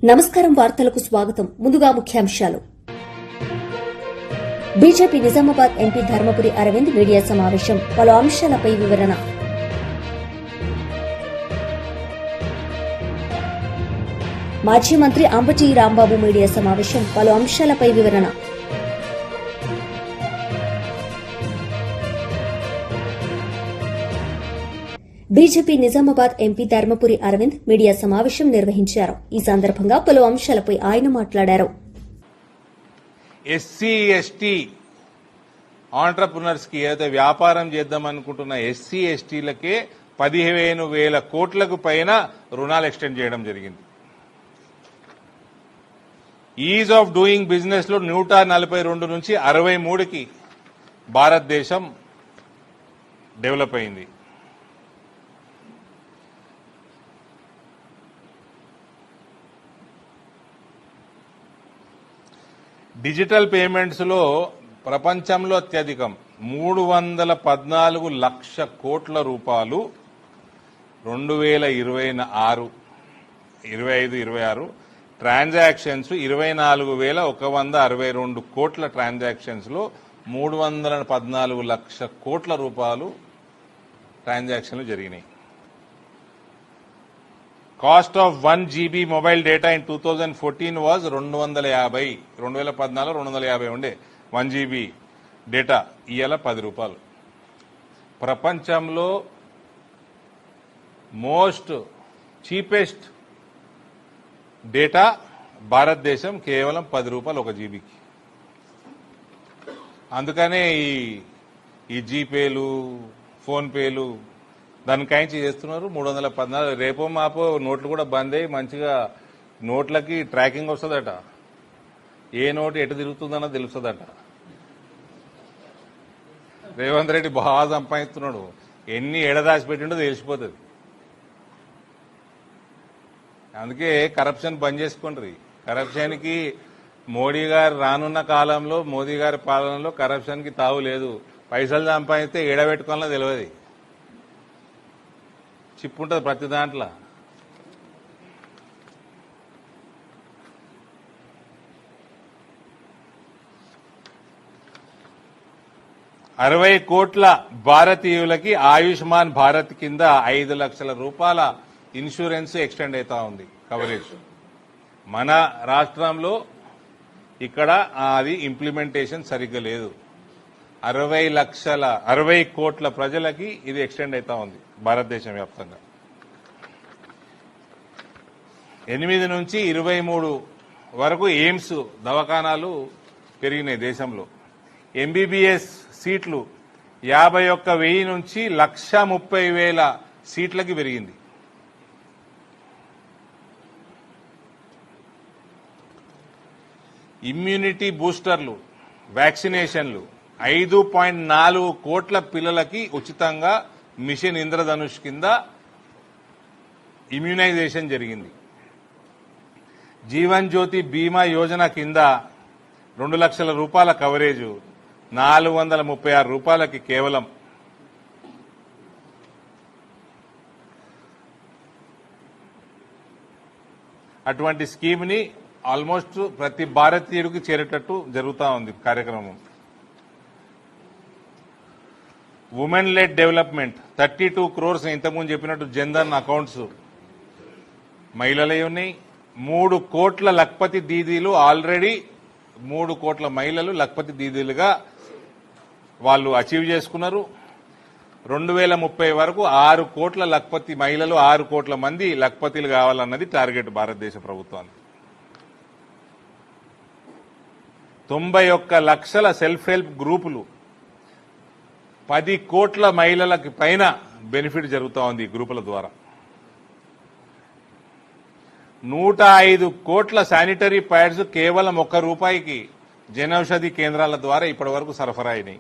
నమస్కారం వార్తలకు స్వాగతం. ముందుగా ముఖ్యాంశాలు. BJP Nizamabad MP Dharmapuri Arvind media సమావేశం, పలు అంశాలపై వివరణ. మాజీ మంత్రి అంబటి రాంబాబు మీడియా సమావేశం, పలు అంశాలపై వివరణ. BJP Nizamabad MP Dharmapuri Arvind media సమావేశం నిర్వహించారు. ఈ సందర్భంగా పలు అంశాలపై ఆయన మాట్లాడారు. ఎస్సీ ఎస్టీ ఆంటర్ప్రినర్స్ కి ఏదైతే వ్యాపారం చేద్దామనుకుంటున్న ఎస్సీ ఎస్టీలకే 15,000 కోట్లకు పైన రుణాలు ఎక్స్టెండ్ చేయడం జరిగింది. ఈజ్ ఆఫ్ డూయింగ్ బిజినెస్ లో 142 నుంచి 63కి భారతదేశం డెవలప్ అయింది. డిజిటల్ పేమెంట్స్ లో ప్రపంచంలో అత్యధికం 314 లక్ష కోట్ల రూపాయలు 2025-26 ట్రాన్సాక్షన్స్, 24,162 కోట్ల ట్రాన్సాక్షన్స్ లో 314 లక్ష కోట్ల రూపాయలు ట్రాన్సాక్షన్లు జరిగినాయి. Cost of 1 GB mobile data in 2014 was 250. 2014 250 ఉండే 1 GB డేటా, ఇవాళ ₹10. ప్రపంచంలో మోస్ట్ చీపెస్ట్ డేటా భారతదేశం, కేవలం ₹10 1 జీబీకి. అందుకనే ఈ జీపేలు, ఫోన్ పేలు దానికాయించి చేస్తున్నారు. 314. రేపో మాపో నోట్లు కూడా బంద్ అయ్యి మంచిగా నోట్లకి ట్రాకింగ్ వస్తుందట. ఏ నోటు ఎటు తిరుగుతుందన్నో తెలుస్తుందట. రేవంత్ రెడ్డి బాగా సంపాదిస్తున్నాడు. ఎన్ని ఎడదాచి పెట్టిండో తెలిసిపోతుంది. అందుకే కరప్షన్ బంద్ చేసుకోండి. కరప్షన్కి మోడీ గారు రానున్న కాలంలో, మోదీ గారి పాలనలో కరప్షన్కి తావు లేదు. పైసలు సంపాదిస్తే ఎడబెట్టుకోవాలో తెలియదు. చిప్ ఉంటుంది ప్రతి దాంట్లో. ₹60 కోట్ల భారతీయులకి ఆయుష్మాన్ భారత్ కింద 5 లక్షల రూపాయల ఇన్సూరెన్స్ ఎక్స్టెండ్ అవుతా ఉంది కవరేజ్. మన రాష్ట్రంలో ఇక్కడ అది ఇంప్లిమెంటేషన్ సరిగ్గా లేదు. 60 కోట్ల ప్రజలకి ఇది ఎక్స్టెండ్ అవుతా ఉంది భారతదేశం వ్యాప్తంగా. 8 నుంచి 23 వరకు ఎయిమ్స్ దవాఖానాలు పెరిగినాయి దేశంలో. ఎంబీబీఎస్ సీట్లు 51,000 నుంచి 130,000 సీట్లకి పెరిగింది. ఇమ్యూనిటీ బూస్టర్లు, వ్యాక్సినేషన్లు 5.4 కోట్ల పిల్లలకి ఉచితంగా మిషన్ ఇంద్రధనుష్ కింద ఇమ్యునైజేషన్ జరిగింది. జీవన్ జ్యోతి బీమా యోజన కింద 2 లక్షల రూపాయల కవరేజ్ ₹436 కేవలం. అటువంటి స్కీమ్ ని ఆల్మోస్ట్ ప్రతి భారతీయుడికి చేరేటట్టు జరుగుతూ ఉంది కార్యక్రమం. ఉమెన్ లెడ్ డెవలప్మెంట్ 32 crores, ఇంతకుముందు చెప్పినట్టు జన్ధన్ అకౌంట్స్ మహిళలే ఉన్నాయి. 3 కోట్ల లక్పతి దీదీలు, ఆల్రెడీ 3 కోట్ల మహిళలు లక్పతి దీదీలుగా వాళ్ళు అచీవ్ చేసుకున్నారు. 2030 వరకు 6 కోట్ల లక్పతి మహిళలు, 6 కోట్ల మంది లక్పతిలు కావాలన్నది టార్గెట్ భారతదేశ ప్రభుత్వానికి. 91 లక్షల సెల్ఫ్ హెల్ప్ గ్రూపులు, 10 కోట్ల మహిళలకి పైన బెనిఫిట్ జరుగుతూ ఉంది ఈ గ్రూపుల ద్వారా. 105 కోట్ల శానిటరీ ప్యాడ్స్ కేవలం ₹1 జనౌషధి కేంద్రాల ద్వారా ఇప్పటి వరకు సరఫరా అయినాయి.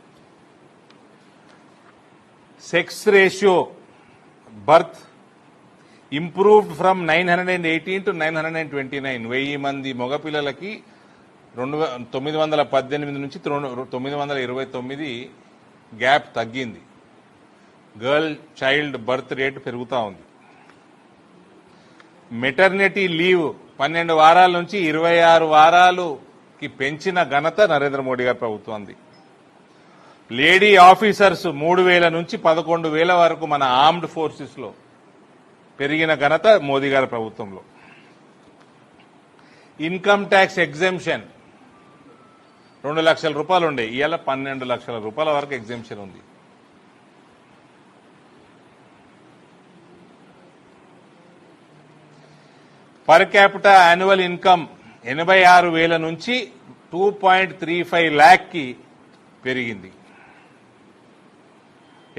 Sex ratio birth improved from 918 to 929. 1000 మంది మగపిల్లలకి 918 నుంచి 929 గ్యాప్ తగ్గింది. గర్ల్ చైల్డ్ బర్త్ రేట్ పెరుగుతూ ఉంది. మెటర్నిటీ లీవ్ 12 వారాల నుంచి 26 వారాలుకి పెంచిన ఘనత నరేంద్ర మోడీ గారి ప్రభుత్వంది. లేడీ ఆఫీసర్స్ 3,000 నుంచి 11,000 వరకు మన ఆర్మ్డ్ ఫోర్సెస్ లో పెరిగిన ఘనత మోదీ గారి ప్రభుత్వంలో. ఇన్కమ్ ట్యాక్స్ ఎగ్జెంప్షన్ 2 లక్షల రూపాయలు ఉండే, ఇవాళ 12 లక్షల రూపాయల వరకు ఎగ్జెంప్షన్ ఉంది. పర్ క్యాపిటా యాన్యువల్ ఇన్కమ్ 86,000 నుంచి 2.35 lakh కి పెరిగింది.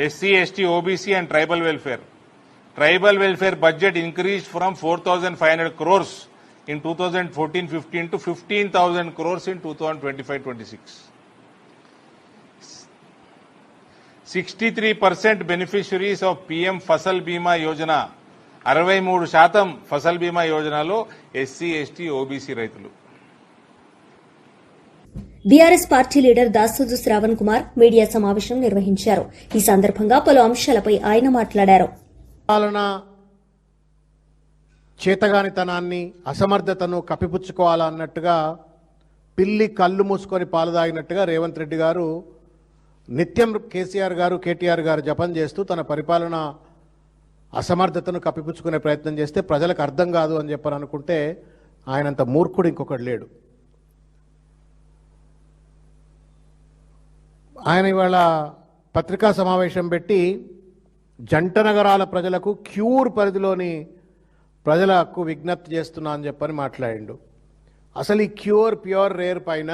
SC, ST, OBC and tribal welfare budget increased from 4,500 crores in 2014-15 to 15,000 crores in 2025-26. 63% beneficiaries of PM Fasal Bima Yojana, 63% Fasal బీమా యోజనలో ఎస్సీ, ఎస్టీ, ఓబీసీ రైతులు. BRS party leader Dasoju Shravan Kumar media సమావేశం నిర్వహించారు. ఈ సందర్భంగా పలు అంశాలపై ఆయన మాట్లాడారు. పాలన చేతగానితనాన్ని, అసమర్థతను కప్పిపుచ్చుకోవాలన్నట్టుగా పిల్లి కళ్ళు మూసుకొని పాలు తాగినట్టుగా రేవంత్ రెడ్డి గారు నిత్యం కేసీఆర్ గారు, కేటీఆర్ గారు జపం చేస్తూ తన పరిపాలన అసమర్థతను కప్పిపుచ్చుకునే ప్రయత్నం చేస్తే ప్రజలకు అర్థం కాదు అని చెప్పని అనుకుంటే ఆయనంత మూర్ఖుడు ఇంకొకటి లేడు. ఆయన ఇవాళ పత్రికా సమావేశం పెట్టి జంట నగరాల ప్రజలకు క్యూర్ పరిధిలోని ప్రజలకు విజ్ఞప్తి చేస్తున్నా అని చెప్పని మాట్లాడిండు. అసలు ఈ ప్యూర్ రేర్ పైన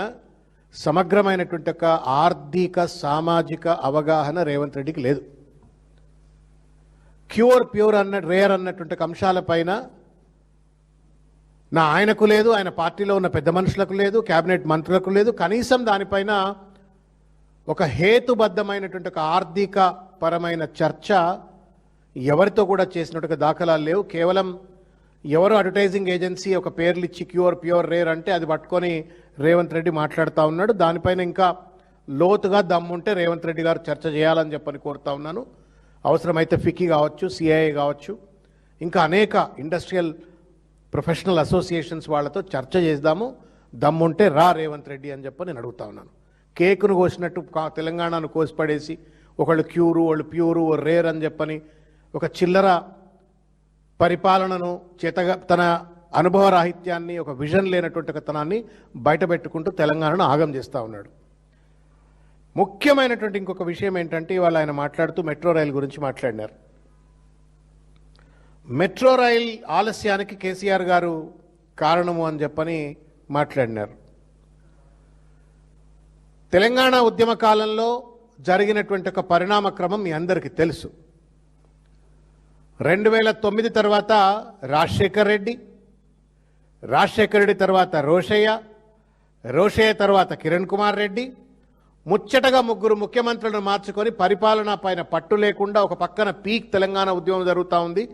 సమగ్రమైనటువంటి ఒక ఆర్థిక సామాజిక అవగాహన రేవంత్ రెడ్డికి లేదు. ప్యూర్ రేర్ అన్నటువంటి అంశాలపైన ఆయనకు లేదు, ఆయన పార్టీలో ఉన్న పెద్ద మనుషులకు లేదు, కేబినెట్ మంత్రులకు లేదు. కనీసం దానిపైన ఒక హేతుబద్ధమైనటువంటి ఒక ఆర్థిక పరమైన చర్చ ఎవరితో కూడా చేసినట్టుగా దాఖలాలు లేవు. కేవలం ఎవరో అడ్వర్టైజింగ్ ఏజెన్సీ ఒక పేర్లు ఇచ్చి ప్యూర్ రేర్ అంటే అది పట్టుకొని రేవంత్ రెడ్డి మాట్లాడుతూ ఉన్నాడు. దానిపైన ఇంకా లోతుగా దమ్ముంటే రేవంత్ రెడ్డి గారు చర్చ చేయాలని చెప్పని కోరుతా ఉన్నాను. అవసరమైతే ఫికీ కావచ్చు, సిఐఏ కావచ్చు, ఇంకా అనేక ఇండస్ట్రియల్ ప్రొఫెషనల్ అసోసియేషన్స్ వాళ్ళతో చర్చ చేద్దాము. దమ్ముంటే రేవంత్ రెడ్డి అని చెప్పి నేను అడుగుతా ఉన్నాను. కేకును కోసినట్టు తెలంగాణను కోసిపడేసి ఒకళ్ళు క్యూరు, వాళ్ళు ప్యూరు, రేర్ అని చెప్పని ఒక చిల్లర పరిపాలనను తన అనుభవ రాహిత్యాన్ని, ఒక విజన్ లేనటువంటి తనాన్ని బయట పెట్టుకుంటూ తెలంగాణను ఆగం చేస్తూ ఉన్నాడు. ముఖ్యమైనటువంటి ఇంకొక విషయం ఏంటంటే ఇవాళ ఆయన మాట్లాడుతూ మెట్రో రైలు గురించి మాట్లాడినారు. మెట్రో రైల్ ఆలస్యానికి కేసీఆర్ గారు కారణము అని చెప్పని మాట్లాడినారు. తెలంగాణ ఉద్యమ కాలంలో జరిగినటువంటి ఒక పరిణామ క్రమం మీ అందరికీ తెలుసు. 2009 తర్వాత రాజశేఖర్ రెడ్డి తర్వాత రోషయ్య తర్వాత కిరణ్ కుమార్ రెడ్డి, ముచ్చటగా ముగ్గురు ముఖ్యమంత్రులను మార్చుకొని పరిపాలన పైన పట్టు లేకుండా ఒక పక్కన పీక్ తెలంగాణ ఉద్యమం జరుగుతూ ఉంది.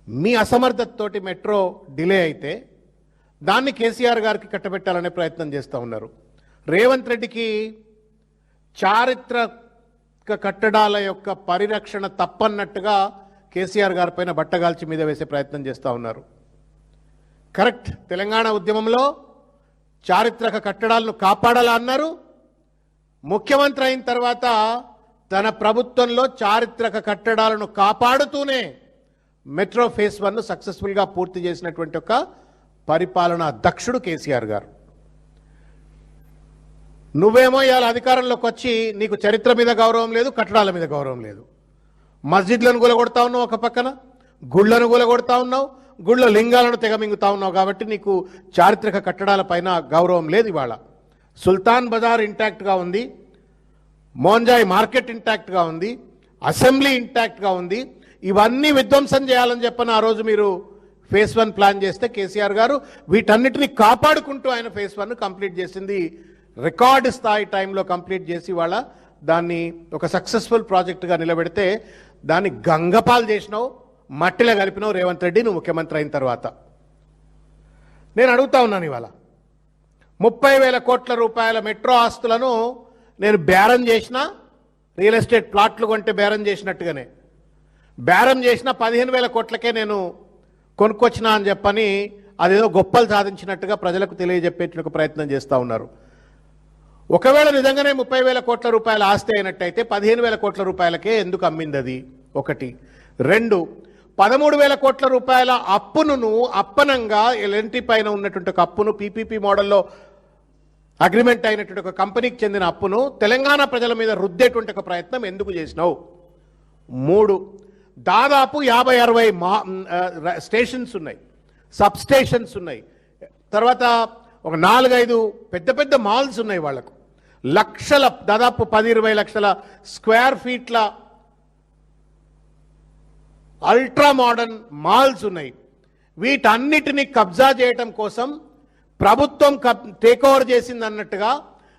మీ అసమర్థతతోటి మెట్రో డిలే అయితే దాన్ని కేసీఆర్ గారికి కట్టబెట్టాలనే ప్రయత్నం చేస్తూ ఉన్నారు. రేవంత్ రెడ్డికి చారిత్రక కట్టడాల యొక్క పరిరక్షణ తప్పన్నట్టుగా కేసీఆర్ గారి పైన బట్టగాల్చి మీద వేసే ప్రయత్నం చేస్తూ ఉన్నారు. కరెక్ట్, తెలంగాణ ఉద్యమంలో చారిత్రక కట్టడాలను కాపాడాలా అన్నారు. ముఖ్యమంత్రి అయిన తర్వాత తన ప్రభుత్వంలో చారిత్రక కట్టడాలను కాపాడుతూనే మెట్రో ఫేజ్ 1 సక్సెస్ఫుల్గా పూర్తి చేసినటువంటి ఒక పరిపాలనా దక్షుడు కేసీఆర్ గారు. నువ్వేమో ఇవాళ అధికారంలోకి వచ్చి నీకు చరిత్ర మీద గౌరవం లేదు, కట్టడాల మీద గౌరవం లేదు. మస్జిద్లను కూలగొడతా ఉన్నావు, ఒక పక్కన గుళ్లను కూలగొడతా ఉన్నావు, గుళ్ళ లింగాలను తెగమింగుతా ఉన్నావు. కాబట్టి నీకు చారిత్రక కట్టడాల పైన గౌరవం లేదు. ఇవాళ సుల్తాన్ బజార్ ఇంటాక్ట్గా ఉంది, మోంజాయ్ మార్కెట్ ఇంటాక్ట్గా ఉంది, అసెంబ్లీ ఇంటాక్ట్గా ఉంది. ఇవన్నీ విధ్వంసం చేయాలని చెప్పని ఆ రోజు మీరు ఫేజ్ 1 ప్లాన్ చేస్తే కేసీఆర్ గారు వీటన్నిటిని కాపాడుకుంటూ ఆయన ఫేజ్ 1 కంప్లీట్ చేసింది. రికార్డు స్థాయి టైంలో కంప్లీట్ చేసి వాళ్ళ దాన్ని ఒక సక్సెస్ఫుల్ ప్రాజెక్టుగా నిలబెడితే దాన్ని గంగపాలు చేసినావు, మట్టిలో కలిపినావు రేవంత్ రెడ్డి నువ్వు ముఖ్యమంత్రి అయిన తర్వాత. నేను అడుగుతా ఉన్నాను, ఇవాళ 30,000 కోట్ల రూపాయల మెట్రో ఆస్తులను నేను బేరం చేసిన, రియల్ ఎస్టేట్ ప్లాట్లు కొంటే బేరం చేసినట్టుగానే బేరం చేసిన 15,000 కోట్లకే నేను కొనుక్కొచ్చినా అని చెప్పని అదేదో గొప్పలు సాధించినట్టుగా ప్రజలకు తెలియజెప్పేట ప్రయత్నం చేస్తూ ఉన్నారు. ఒకవేళ నిజంగానే 30,000 కోట్ల రూపాయల ఆస్తి అయినట్టయితే 15,000 కోట్ల రూపాయలకే ఎందుకు అమ్మింది అది? ఒకటి. రెండు, 13,000 కోట్ల రూపాయల అప్పును అప్పనంగా ఎల్ఎన్టీ పైన ఉన్నటువంటి ఒక అప్పును పీపీపీ మోడల్లో అగ్రిమెంట్ అయినటువంటి ఒక కంపెనీకి చెందిన అప్పును తెలంగాణ ప్రజల మీద రుద్దేటువంటి ఒక ప్రయత్నం ఎందుకు చేసినావు? మూడు, దాదాపు 50-60 స్టేషన్స్ ఉన్నాయి, సబ్ స్టేషన్స్ ఉన్నాయి, తర్వాత ఒక 4-5 పెద్ద పెద్ద మాల్స్ ఉన్నాయి. వాళ్లకు లక్షల, దాదాపు 10-20 లక్షల స్క్వేర్ ఫీట్ల అల్ట్రా మోడర్న్ మాల్స్ ఉన్నాయి. వీటన్నిటిని కబ్జా చేయటం కోసం ప్రభుత్వం టేక్ ఓవర్ చేసింది అన్నట్టుగా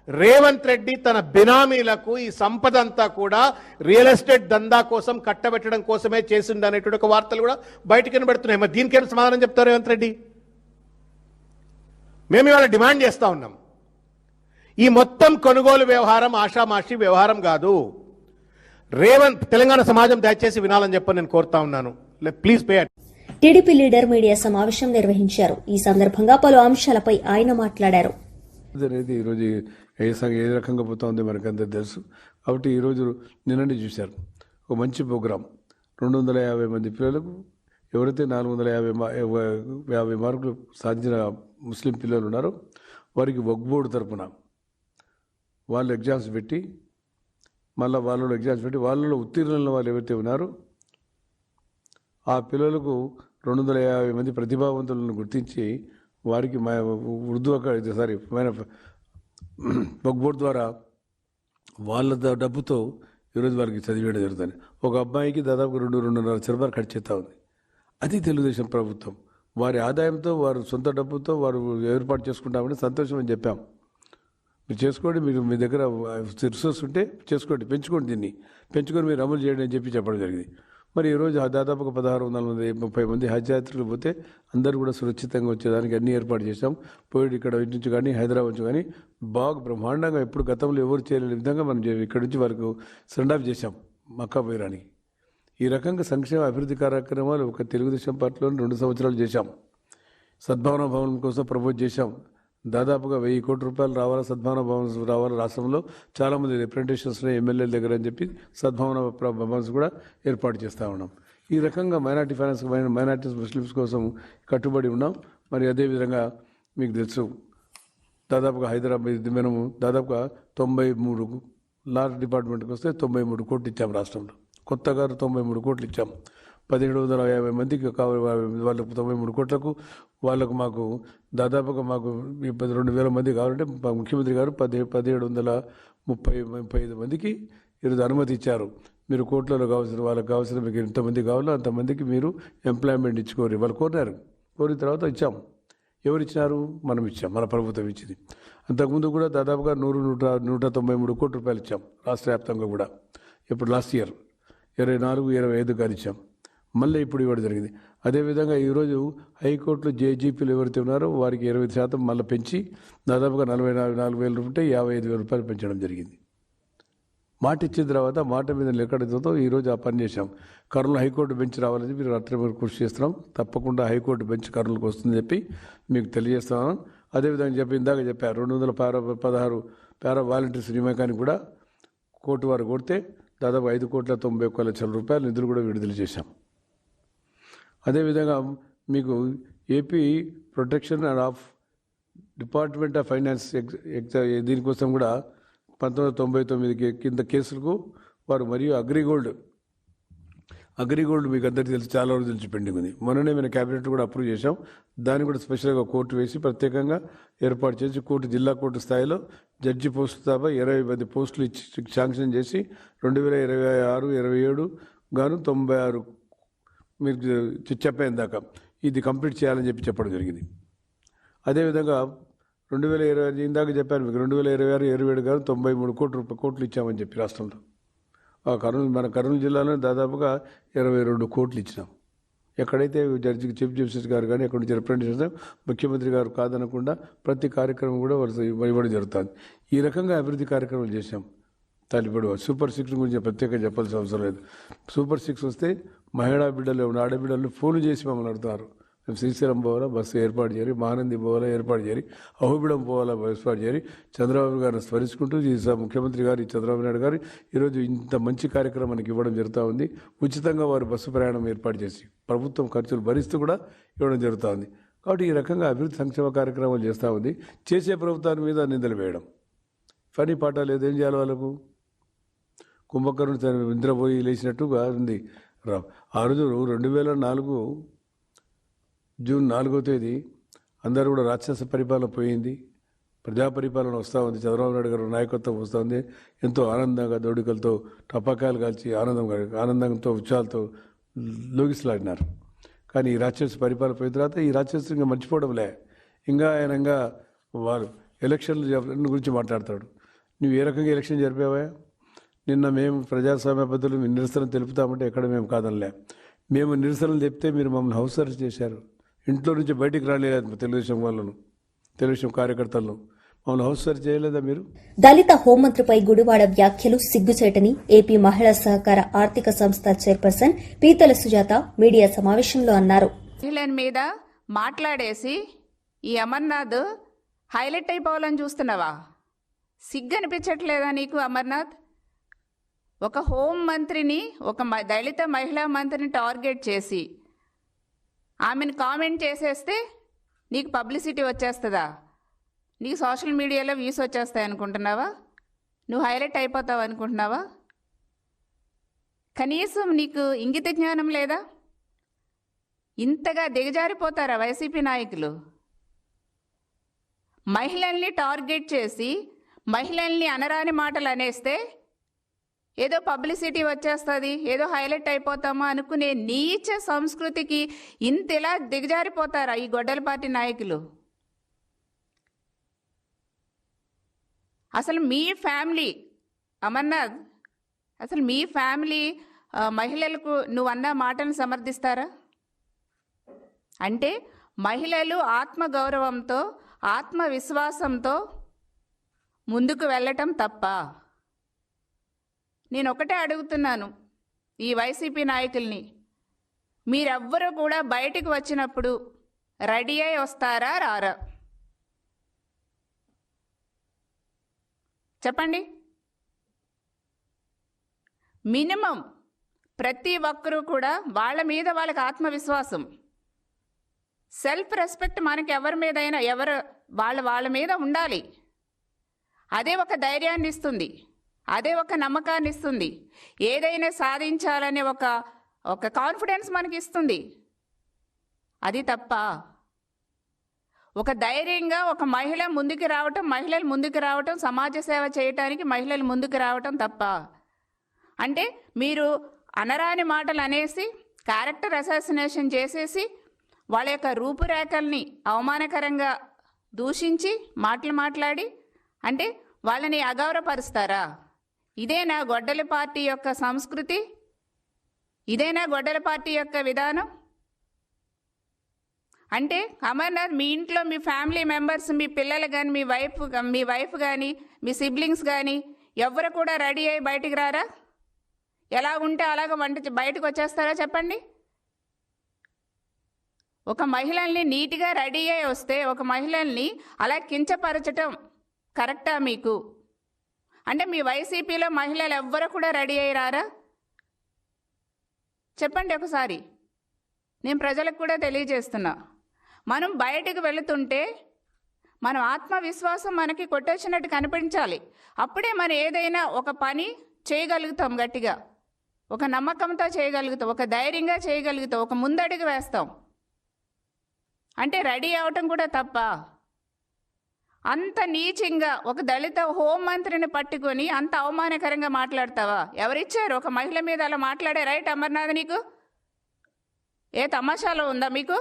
రేవంత్ రెడ్డి తన బినామీలకు ఈ సంపద అంతా కూడా రియల్ ఎస్టేట్ దందా కోసం కట్టబెట్టడం కోసమే చేసింది అనేటువంటి ఒక వార్తలు కూడా బయటకు వినబడుతున్నాయి. మరి దీనికేం సమాధానం చెప్తారు రేవంత్ రెడ్డి? మేము ఇవాళ డిమాండ్ చేస్తూ ఉన్నాం, ఈ మొత్తం కొనుగోలు వ్యవహారం ఆషామాషి వ్యవహారం కాదు. తెలంగాణ సమాజం దయచేసి వినాలని చెప్పని నేను కోరుతా ఉన్నాను. Please pay. TDP leader media సమావేశం నిర్వహించారు. ఈ సందర్భంగా పలు అంశాలపై ఆయన మాట్లాడారు. అనేది ఈరోజు ఏ రకంగా పోతా ఉంది మనకంతా తెలుసు. కాబట్టి ఈరోజు నిన్నటి చూశారు ఒక మంచి ప్రోగ్రాం. 250 మంది పిల్లలకు ఎవరైతే 450 మార్కులు సాధించిన ముస్లిం పిల్లలు ఉన్నారో వారికి వక్ఫ్ బోర్డు తరఫున వాళ్ళు ఎగ్జామ్స్ పెట్టి, మళ్ళీ వాళ్ళలో ఎగ్జామ్స్ పెట్టి వాళ్ళలో ఉత్తీర్ణుల వాళ్ళు ఎవరైతే ఉన్నారో ఆ పిల్లలకు 250 మంది ప్రతిభావంతులను గుర్తించి వారికి వక్ఫ్ బోర్డు ద్వారా వాళ్ళ డబ్బుతో ఈరోజు వారికి చదివేయడం జరుగుతుంది. ఒక అబ్బాయికి దాదాపు 2-2.5 లక్షల రూపాయలు ఖర్చు చేస్తూ ఉంది. అది తెలుగుదేశం ప్రభుత్వం వారి ఆదాయంతో వారు సొంత డబ్బుతో వారు ఏర్పాటు చేసుకుంటామని సంతోషం అని చెప్పాం. మీరు చేసుకోండి, మీరు మీ దగ్గర రిసోర్స్ ఉంటే చేసుకోండి, పెంచుకోండి, దీన్ని పెంచుకొని మీరు అమలు చేయండి అని చెప్పడం జరిగింది. మరి ఈరోజు దాదాపుగా 1630 మంది హజ్ యాత్రికులు పోతే అందరూ కూడా సురక్షితంగా వచ్చేదానికి అన్ని ఏర్పాటు చేశాం. పోయి ఇక్కడ ఇంటి నుంచి కానీ హైదరాబాద్ నుంచి కానీ బాగా బ్రహ్మాండంగా ఎప్పుడు గతంలో ఎవరు చేయలేని విధంగా మనం ఇక్కడ నుంచి వరకు సెండ్ ఆఫ్ చేశాం మక్కా పోయడానికి. ఈ రకంగా సంక్షేమ అభివృద్ధి కార్యక్రమాలు ఒక తెలుగుదేశం పార్టీలో 2 సంవత్సరాలు చేశాం. సద్భావన భవనం కోసం ప్రపోజ్ చేశాం. దాదాపుగా 1000 కోట్ల రూపాయలు రావాలా, సద్భావన భవన్స్ రావాలా. రాష్ట్రంలో చాలామంది రిప్రజెంటేషన్స్ ఉన్నాయి ఎమ్మెల్యేల దగ్గర అని చెప్పి సద్భావన భవన్స్ కూడా ఏర్పాటు చేస్తూ ఉన్నాం. ఈ రకంగా మైనార్టీస్ ముస్లిమ్స్ కోసం కట్టుబడి ఉన్నాం. మరి అదేవిధంగా మీకు తెలుసు దాదాపుగా హైదరాబాద్ మనము దాదాపుగా 93 లా డిపార్ట్మెంట్కి వస్తే 93 కోట్లు ఇచ్చాం. రాష్ట్రంలో కొత్తగా 93 కోట్లు ఇచ్చాం. 1750 మందికి కావాలి. వాళ్ళకు 93 కోట్లకు వాళ్ళకు మాకు దాదాపుగా మాకు 2,000 మంది కావాలంటే ముఖ్యమంత్రి గారు 1735 మందికి ఈరోజు అనుమతి ఇచ్చారు. మీరు కోట్లలో కావాల్సిన వాళ్ళకి కావాల్సిన మీకు ఎంతమంది కావాలో అంతమందికి మీరు ఎంప్లాయ్మెంట్ ఇచ్చుకోరు. వాళ్ళు కోరినారు, కోరిన తర్వాత ఇచ్చాం. ఎవరు ఇచ్చినారు? మనం ఇచ్చాం, మన ప్రభుత్వం ఇచ్చింది. అంతకుముందు కూడా దాదాపుగా 193 కోట్ల రూపాయలు ఇచ్చాం రాష్ట్ర వ్యాప్తంగా కూడా. ఇప్పుడు లాస్ట్ ఇయర్ 24-25 గారు ఇచ్చాం. మళ్ళీ ఇప్పుడు ఇవ్వడం జరిగింది. అదేవిధంగా ఈరోజు హైకోర్టులో జేజీపీలు ఎవరైతే ఉన్నారో వారికి 20% మళ్ళీ పెంచి దాదాపుగా 44,000 ఉంటే 55,000 రూపాయలు పెంచడం జరిగింది. మాట ఇచ్చిన తర్వాత మాట మీద లెక్కడితో ఈరోజు ఆ పని చేశాం. కర్నూలు హైకోర్టు బెంచ్ రావాలని మీరు రాత్రి వరకు కృషి చేస్తున్నాం. తప్పకుండా హైకోర్టు బెంచ్ కర్నూలుకు వస్తుందని చెప్పి మీకు తెలియజేస్తున్నాను. అదేవిధంగా ఇందాక చెప్పారు 216 పారా వాలంటీర్స్ నియామకానికి కూడా కోర్టు వారు కొడితే దాదాపు 5,91,00,00,000 రూపాయల నిధులు కూడా విడుదల చేశాం. అదేవిధంగా మీకు AP protection and of department of finance దీనికోసం కూడా 1999 కింద కేసులకు వారు మరియు అగ్రిగోల్డ్ మీకు అందరికీ తెలిసి చాలా రోజులు తెలిసి పెండింగ్ ఉంది. మొన్ననే మేము క్యాబినెట్ కూడా అప్రూవ్ చేశాం. దాన్ని కూడా స్పెషల్గా కోర్టు వేసి ప్రత్యేకంగా ఏర్పాటు చేసి జిల్లా కోర్టు స్థాయిలో జడ్జి పోస్టు తప్ప 20 మంది పోస్టులు ఇచ్చి శాంక్షన్ చేసి 2026-27 గాను 96 మీరు చెప్పేందాక దాకా ఇది కంప్లీట్ చేయాలని చెప్పడం జరిగింది. అదేవిధంగా 2020 ఇందాక చెప్పాను మీకు 2026-27 గాను 93 కోట్లు ఇచ్చామని చెప్పి రాష్ట్రంలో. మన కర్నూలు జిల్లాలో దాదాపుగా 22 కోట్లు ఇచ్చినాం. ఎక్కడైతే జడ్జికి చీఫ్ జస్టిస్ గారు కానీ ఎక్కడి నుంచి రిప్రజెంటేషన్ ముఖ్యమంత్రి గారు కాదనకుండా ప్రతి కార్యక్రమం కూడా ఇవ్వడం జరుగుతుంది. ఈ రకంగా అభివృద్ధి కార్యక్రమాలు చేశాం. ఇప్పుడు సూపర్ 6 గురించి ప్రత్యేకంగా చెప్పాల్సిన అవసరం లేదు. సూపర్ 6 వస్తే మహిళా బిడ్డలు ఆడబిడ్డలు ఫోన్ చేసి మమ్మల్ని అడుగుతున్నారు, మేము శ్రీశైలం పోవాలా బస్సు ఏర్పాటు చేయాలి, మహానంది పోవాలా ఏర్పాటు చేయాలి, అహోబిళం పోవాలా ఏర్పాటు చేయాలి. చంద్రబాబు గారిని స్మరించుకుంటూ ముఖ్యమంత్రి గారు చంద్రబాబు నాయుడు గారు ఈరోజు ఇంత మంచి కార్యక్రమానికి ఇవ్వడం జరుగుతూ ఉంది. ఉచితంగా వారు బస్సు ప్రయాణం ఏర్పాటు చేసి ప్రభుత్వం ఖర్చులు భరిస్తూ కూడా ఇవ్వడం జరుగుతూ ఉంది. కాబట్టి ఈ రకంగా అభివృద్ధి సంక్షేమ కార్యక్రమాలు చేస్తూ ఉంది. చేసే ప్రభుత్వాన్ని మీద నిందలు వేయడం పని పాట లేదు. ఏం చేయాలి వాళ్ళకు? కుంభకర్ణుడు నిద్రపోయి లేచినట్టుగా ఉంది. ఆ రోజు 2004 జూన్ 4వ తేదీ అందరూ కూడా రాక్షస పరిపాలన పోయింది, ప్రజా పరిపాలన వస్తూ ఉంది. చంద్రబాబు నాయుడు గారు నాయకత్వం వస్తూ ఉంది. ఎంతో ఆనందంగా దోడికలతో టపాకాయలు కాల్చి ఆనందంతో ఉత్సాహాలతో లోగిసలాడినారు. కానీ ఈ రాక్షస పరిపాలన పోయిన తర్వాత ఈ రాక్షసు ఇంకా మర్చిపోవడంలే. ఇంకా వారు ఎలక్షన్ల గురించి మాట్లాడతాడు. నువ్వు ఏ రకంగా ఎలక్షన్ జరిపావా? నిన్న మేము ప్రజాస్వామ్య పద్ధతులు నిరసన తెలుపుతామంటే ఎక్కడ మేము కాదనిలే. మేము నిరసనలు చెప్తే మీరు మమ్మల్ని హౌస్ అరెస్ట్ చేశారు. ఇంట్లో నుంచి బయటికి రాలేదు తెలుగుదేశం కార్యకర్తలను. మమ్మల్ని హౌస్ అరెస్ట్ చేయలేదా మీరు? దళిత హోంమంత్రిపై గుడివాడ వ్యాఖ్యలు సిగ్గుచేటని ఏపీ మహిళా సహకార ఆర్థిక సంస్థ చైర్పర్సన్ పీతల సుజాత మీడియా సమావేశంలో అన్నారు. మహిళల మీద మాట్లాడేసి ఈ అమర్నాథ్ హైలైట్ అయిపోవాలని చూస్తున్నావా? సిగ్గు అనిపించట్లేదా నీకు? అమర్నాథ్ ఒక హోం మంత్రిని, ఒక దళిత మహిళా మంత్రిని టార్గెట్ చేసి ఆమెను కామెంట్ చేసేస్తే నీకు పబ్లిసిటీ వచ్చేస్తుందా? నీకు సోషల్ మీడియాలో వ్యూస్ వచ్చేస్తాయి అనుకుంటున్నావా? నువ్వు హైలైట్ అయిపోతావు అనుకుంటున్నావా? కనీసం నీకు ఇంగిత జ్ఞానం లేదా? ఇంతగా దిగజారిపోతారా వైసీపీ నాయకులు? మహిళల్ని టార్గెట్ చేసి మహిళల్ని అనరాని మాటలు అనేస్తే ఏదో పబ్లిసిటీ వచ్చేస్తుంది, ఏదో హైలైట్ అయిపోతామా అనుకునే నీచ సంస్కృతికి ఇంతలా దిగజారిపోతారా ఈ గొడ్డల పార్టీ నాయకులు? అసలు మీ ఫ్యామిలీ అమర్నాథ్, అసలు మీ ఫ్యామిలీ మహిళలకు నువ్వు అన్న మాటలను సమర్థిస్తారా? అంటే మహిళలు ఆత్మగౌరవంతో ఆత్మవిశ్వాసంతో ముందుకు వెళ్ళటం తప్ప? నేను ఒకటే అడుగుతున్నాను ఈ వైసీపీ నాయకుల్ని, మీరెవ్వరూ కూడా బయటికి వచ్చినప్పుడు రెడీ అయి వస్తారా రారా? చెప్పండి. మినిమం ప్రతి ఒక్కరూ కూడా వాళ్ళ మీద వాళ్ళకి ఆత్మవిశ్వాసం, సెల్ఫ్ రెస్పెక్ట్ మనకి ఎవరి మీదైనా వాళ్ళ మీద ఉండాలి. అదే ఒక ధైర్యాన్ని ఇస్తుంది, అదే ఒక నమ్మకాన్ని ఇస్తుంది, ఏదైనా సాధించాలనే ఒక కాన్ఫిడెన్స్ మనకి ఇస్తుంది. అది తప్ప ఒక ధైర్యంగా ఒక మహిళలు ముందుకు రావటం, సమాజ సేవ చేయటానికి మహిళలు ముందుకు రావటం తప్ప? అంటే మీరు అనరాని మాటలు అనేసి క్యారెక్టర్ అసాసినేషన్ చేసేసి వాళ్ళ యొక్క రూపురేఖల్ని అవమానకరంగా దూషించి మాట్లాడి అంటే వాళ్ళని అగౌరవపరుస్తారా? ఇదేనా గొడ్డల పార్టీ యొక్క సంస్కృతి? ఇదేనా గొడ్డల పార్టీ యొక్క విధానం? అంటే అమర్నాథ్, మీ ఇంట్లో మీ ఫ్యామిలీ మెంబర్స్, మీ పిల్లలు కానీ, మీ వైఫ్ కానీ, మీ సిబ్లింగ్స్ కానీ ఎవరు కూడా రెడీ అయ్యి బయటికి రారా? ఎలా ఉంటే అలాగ బయటకు వచ్చేస్తారా చెప్పండి? ఒక మహిళల్ని నీట్గా రెడీ అయ్యి వస్తే ఒక మహిళల్ని అలా కించపరచటం కరెక్టా మీకు? అంటే మీ వైసీపీలో మహిళలు ఎవ్వరూ కూడా రెడీ అయ్యి రారా? చెప్పండి ఒకసారి. నేను ప్రజలకు కూడా తెలియజేస్తున్నా, మనం బయటకు వెళుతుంటే మన ఆత్మవిశ్వాసం మనకి కొట్టొచ్చినట్టు కనిపించాలి. అప్పుడే మనం ఏదైనా ఒక పని చేయగలుగుతాం, గట్టిగా ఒక నమ్మకంతో చేయగలుగుతాం, ఒక ధైర్యంగా చేయగలుగుతాం, ఒక ముందడుగు వేస్తాం. అంటే రెడీ అవటం కూడా తప్ప? అంత నీచంగా ఒక దళిత హోంమంత్రిని పట్టుకొని అంత అవమానకరంగా మాట్లాడతావా? ఎవరిచ్చారు ఒక మహిళ మీద అలా మాట్లాడే రైట్ అమర్నాథ్? నీకు ఏ తమాషాలో ఉందా మీకు?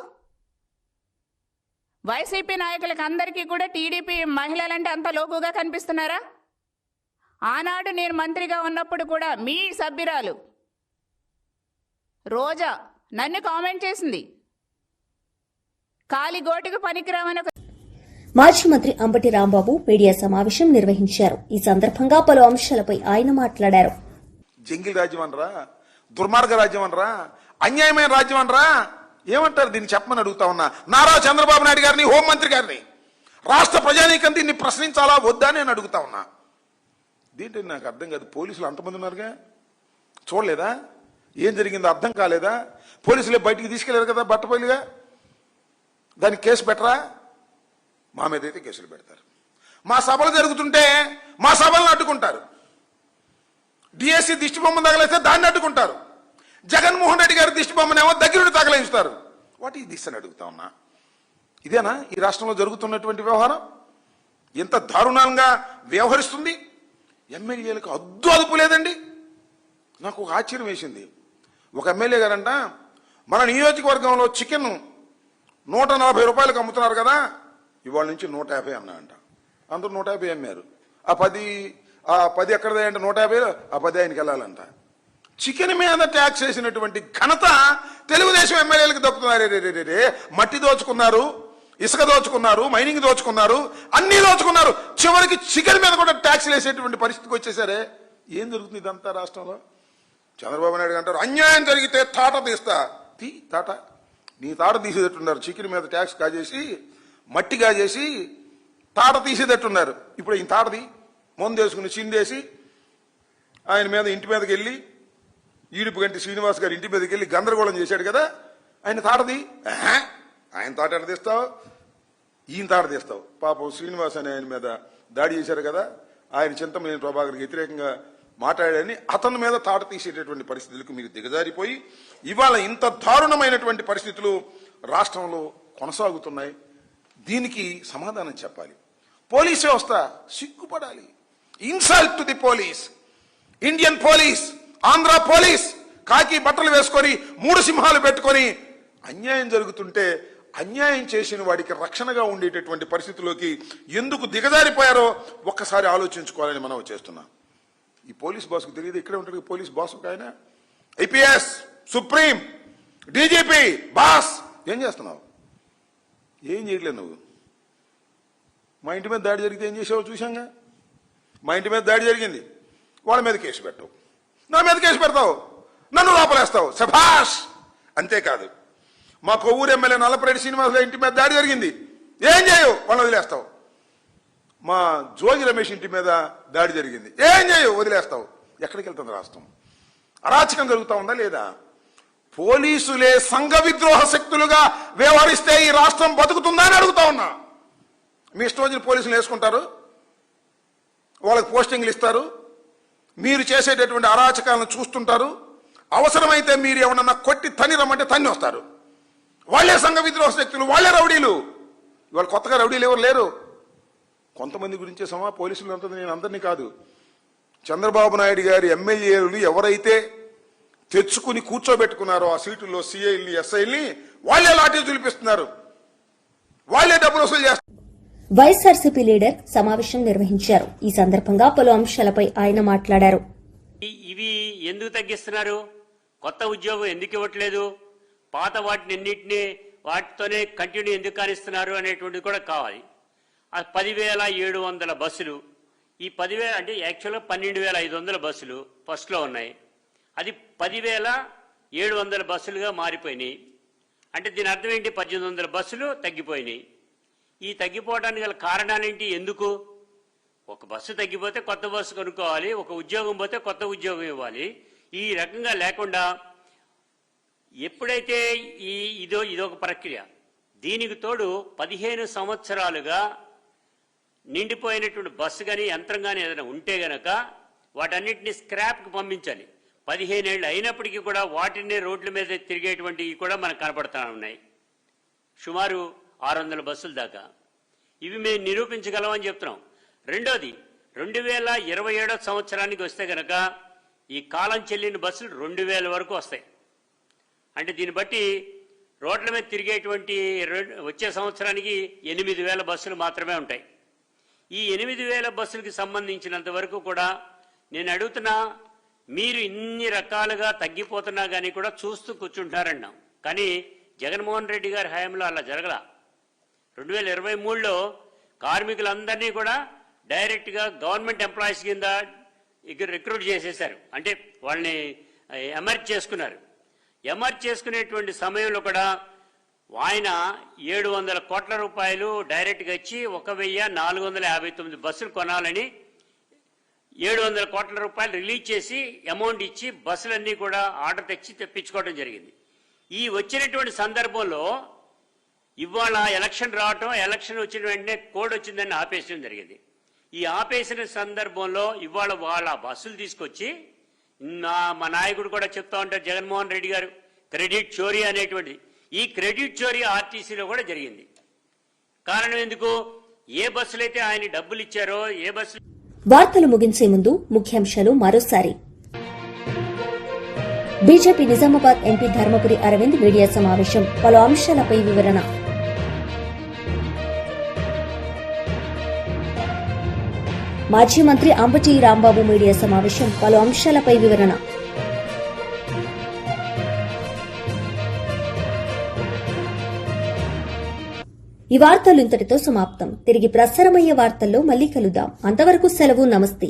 వైసీపీ నాయకులకు అందరికీ కూడా టీడీపీ మహిళలంటే అంత లోకుగా కనిపిస్తున్నారా? ఆనాడు నేను మంత్రిగా ఉన్నప్పుడు కూడా మీ సభ్యురాలు రోజా నన్ను కామెంట్ చేసింది, కాలి గోటుకు పనికిరామని. మాజీ మంత్రి అంబటి రాంబాబు మీడియా సమావేశం నిర్వహించారు. ఈ సందర్భంగా పలు అంశాలపై ఆయన మాట్లాడారు. జంగిల్ రాజ్యం అనరా, దుర్మార్గ రాజ్యం అనరా, అన్యాయమైన రాజ్యం అనరా, ఏమంటారు దీన్ని చెప్పమని అడుగుతా ఉన్నా. నారా చంద్రబాబు నాయుడు గారిని, హోంమంత్రి గారిని, రాష్ట్ర ప్రజానీకం దీన్ని ప్రశ్నించాలా వద్దా అని నేను అడుగుతా ఉన్నా. దీంట్లో నాకు అర్థం కాదు. పోలీసులు అంతమంది ఉన్నారుగా, చూడలేదా ఏం జరిగిందో? అర్థం కాలేదా? పోలీసులే బయటికి తీసుకెళ్లారు కదా బట్టపల్లిగా, దానికి కేసు పెట్టరా? మా మీద అయితే కేసులు పెడతారు. మా సభలు జరుగుతుంటే మా సభలను అడ్డుకుంటారు. డిఎస్సి దిష్టి బొమ్మ తగలేస్తే దాన్ని అడ్డుకుంటారు. జగన్మోహన్ రెడ్డి గారి దిష్టి బొమ్మనేమో దగ్గరుండి తగలేస్తారు. వాట్ ఈ దిస్ అని అడుగుతా ఉన్నా. ఇదేనా ఈ రాష్ట్రంలో జరుగుతున్నటువంటి వ్యవహారం? ఎంత దారుణంగా వ్యవహరిస్తుంది. ఎమ్మెల్యేలకు అద్దు అదుపు లేదండి. నాకు ఒక ఆశ్చర్యం వేసింది. ఒక ఎమ్మెల్యే గారంట, మన నియోజకవర్గంలో చికెన్ 140 రూపాయలకు అమ్ముతున్నారు కదా, ఇవాళ నుంచి 150 అన్నా అంట. అందరూ 150 అమ్మారు. ఆ 10 ఎక్కడదే అంటే 150, ఆ 10 ఆయనకి వెళ్ళాలంట. చికెన్ మీద ట్యాక్స్ వేసినటువంటి ఘనత తెలుగుదేశం ఎమ్మెల్యేలకు దక్కుతున్నారు. మట్టి దోచుకున్నారు, ఇసుక దోచుకున్నారు, మైనింగ్ దోచుకున్నారు, అన్ని దోచుకున్నారు. చివరికి చికెన్ మీద కూడా ట్యాక్స్ వేసేటువంటి పరిస్థితికి వచ్చేసారే. ఏం జరుగుతుంది ఇదంతా రాష్ట్రంలో? చంద్రబాబు నాయుడు అంటారు, అన్యాయం జరిగితే తాట తీస్తా. తాట నీ తాట తీసేటట్టున్నారు. చికెన్ మీద ట్యాక్స్ కాజేసి, మట్టి కాజేసి తాట తీసేటట్టున్నారు. ఇప్పుడు ఈ తాటది ముందు వేసుకుని చిందేసి ఆయన మీద ఇంటి మీదకి వెళ్ళి, ఈడుపు గంటి శ్రీనివాస్ గారి ఇంటి మీదకి వెళ్ళి గందరగోళం చేశాడు కదా. ఆయన తాటది, ఆయన తాట ఎడ తీస్తావు, ఈయన తాట తీస్తావు. పాపం శ్రీనివాస్ అని ఆయన మీద దాడి చేశారు కదా, ఆయన చింతమనేని ప్రభాకర్కి వ్యతిరేకంగా మాట్లాడాడని అతని మీద తాట తీసేటటువంటి పరిస్థితులకు మీరు దిగజారిపోయి ఇవాళ ఇంత దారుణమైనటువంటి పరిస్థితులు రాష్ట్రంలో కొనసాగుతున్నాయి. దీనికి సమాధానం చెప్పాలి. పోలీస్ వ్యవస్థ సిగ్గుపడాలి. Insult to the police. Indian police, Andhra police కాకి బట్టలు వేసుకొని 3 సింహాలు పెట్టుకొని అన్యాయం జరుగుతుంటే అన్యాయం చేసిన వాడికి రక్షణగా ఉండేటటువంటి పరిస్థితిలోకి ఎందుకు దిగజారిపోయారో ఒక్కసారి ఆలోచించుకోవాలని మనం చేస్తున్నాం. ఈ పోలీస్ బాస్కు తెలియదు, ఇక్కడే ఉంటాడు పోలీస్ బాస్ ఒక ఆయన. IPS, supreme, DGP, boss. ఏం చేస్తున్నావు? ఏం చేయట్లేదు నువ్వు. మా ఇంటి మీద దాడి జరిగితే ఏం చేసావో చూశాంగా. మా ఇంటి మీద దాడి జరిగింది, వాళ్ళ మీద కేసు పెట్టవు, నా మీద కేసు పెడతావు, నన్ను లోపలేస్తావు. శభాష్. అంతేకాదు, మా కొవ్వూరు ఎమ్మెల్యే నల్లపరెడ్డి శ్రీనివాసరావు ఇంటి మీద దాడి జరిగింది, ఏం చేయవు, వాళ్ళని వదిలేస్తావు. మా జోగి రమేష్ ఇంటి మీద దాడి జరిగింది, ఏం చేయవు, వదిలేస్తావు. ఎక్కడికి వెళ్తుంది రాష్ట్రం? అరాచకం జరుగుతూ ఉందా లేదా? పోలీసులే సంఘ విద్రోహ శక్తులుగా వ్యవహరిస్తే ఈ రాష్ట్రం బతుకుతుందా అని అడుగుతా ఉన్నా. మీ ఇష్టం వచ్చిన పోలీసులు వేసుకుంటారు, వాళ్ళకి పోస్టింగ్లు ఇస్తారు, మీరు చేసేటటువంటి అరాచకాలను చూస్తుంటారు. అవసరమైతే మీరు ఏమన్నా కొట్టి తని రమ్మంటే తన్ని వస్తారు. వాళ్లే సంఘ విద్రోహ శక్తులు, వాళ్లే రౌడీలు. ఇవాళ కొత్తగా రౌడీలు ఎవరు లేరు. కొంతమంది గురించే పోలీసులు అంటుంది, నేను అందరినీ కాదు. చంద్రబాబు నాయుడు గారి ఎమ్మెల్యేలు ఎవరైతే తెచ్చుకుని కూర్చోబెట్టుకున్నారో ఆ సీటుల్లో సిఐల్ని, ఎస్ఐల్ని, వాళ్లే లాఠీ చూపిస్తున్నారు, వాళ్లే డబ్బులు వసూలు చేస్తారు. వైఎస్ఆర్సీపీ లీడర్ సమావేశం నిర్వహించారు. ఈ సందర్భంగా పలు అంశాలపై ఆయన మాట్లాడారు. ఇవి ఎందుకు తగ్గిస్తున్నారు? కొత్త ఉద్యోగం ఎందుకు ఇవ్వట్లేదు? పాత వాటితోనే కంటిన్యూ ఎందుకు కానిస్తున్నారు అనేటువంటిది కూడా కావాలి. ఆ 10,700 బస్సులు, ఈ 10,000 అంటే యాక్చువల్గా 12,500 బస్సులు ఫస్ట్లో ఉన్నాయి, అది 10,700 బస్సులుగా మారిపోయినాయి. అంటే దీని అర్థం ఏంటి? 1,800 బస్సులు తగ్గిపోయినాయి. ఈ తగ్గిపోవడానికి గల కారణాలేంటి? ఎందుకు? ఒక బస్సు తగ్గిపోతే కొత్త బస్సు కొనుక్కోవాలి, ఒక ఉద్యోగం పోతే కొత్త ఉద్యోగం ఇవ్వాలి. ఈ రకంగా లేకుండా ఎప్పుడైతే ఇదొక ప్రక్రియ, దీనికి తోడు 15 సంవత్సరాలుగా నిండిపోయినటువంటి బస్సు కానీ యంత్రం కానీ ఏదైనా ఉంటే గనక వాటన్నిటిని స్క్రాప్కి పంపించాలి. 15 ఏళ్ళు అయినప్పటికీ కూడా వాటిని రోడ్ల మీద తిరిగేటువంటివి కూడా మనకు కనపడతా ఉన్నాయి. సుమారు 600 బస్సుల దాకా. ఇవి మేము నిరూపించగలమని చెప్తున్నాం. రెండోది, 2027 సంవత్సరానికి వస్తే కనుక ఈ కాలం చెల్లిన బస్సులు 2000 వరకు వస్తాయి. అంటే దీన్ని బట్టి రోడ్ల మీద తిరిగేటువంటి వచ్చే సంవత్సరానికి 8,000 బస్సులు మాత్రమే ఉంటాయి. ఈ 8,000 బస్సులకి సంబంధించినంత వరకు కూడా నేను అడుగుతున్నా, మీరు ఇన్ని రకాలుగా తగ్గిపోతున్నా కానీ కూడా చూస్తూ కూర్చుంటున్నారన్నాం. కానీ జగన్మోహన్ రెడ్డి గారి హయాంలో అలా జరగల. 2023లో కార్మికులందరినీ కూడా డైరెక్ట్గా గవర్నమెంట్ ఎంప్లాయీస్ కింద రిక్రూట్ చేసేశారు. అంటే వాళ్ళని ఎమర్జ్ చేసుకున్నారు. ఎమర్జ్ చేసుకునేటువంటి సమయంలో కూడా ఆయన 700 కోట్ల రూపాయలు డైరెక్ట్గా ఇచ్చి 1459 బస్సులు కొనాలని 700 కోట్ల రూపాయలు రిలీజ్ చేసి అమౌంట్ ఇచ్చి బస్సులన్నీ కూడా ఆర్డర్ తెప్పించుకోవడం జరిగింది. ఈ వచ్చినటువంటి సందర్భంలో ఇవాళ ఎలక్షన్ రావటం, ఎలక్షన్ వచ్చిన వెంటనే కోడ్ వచ్చిందని ఆపేయడం జరిగింది. ఈ ఆపేసిన సందర్భంలో ఇవాళ వాళ్ళ బస్సులు తీసుకొచ్చి మా నాయకుడు కూడా చెప్తా ఉంటారు, జగన్మోహన్ రెడ్డి గారు, క్రెడిట్ చోరీ అనేటువంటిది. ఈ క్రెడిట్ చోరీ ఆర్టీసీలో కూడా జరిగింది. కారణం ఎందుకు? ఏ బస్సులైతే ఆయన డబ్బులు ఇచ్చారో, ఏ బస్సు. వార్తలు ముగించే ముందు ముఖ్యాంశాలు మరోసారి. BJP Nizamabad MP Dharmapuri Arvind media సమావేశం, పలు అంశాలపై వివరణ. మాజీ మంత్రి అంబటి రాంబాబు మీడియా సమావేశం, పలు అంశాలపై వివరణ. ఈ వార్తలు ఇంతటితో సమాప్తం. తిరిగి ప్రసారమయ్యే వార్తల్లో మళ్లీ కలుద్దాం. అంతవరకు సెలవు. నమస్తే.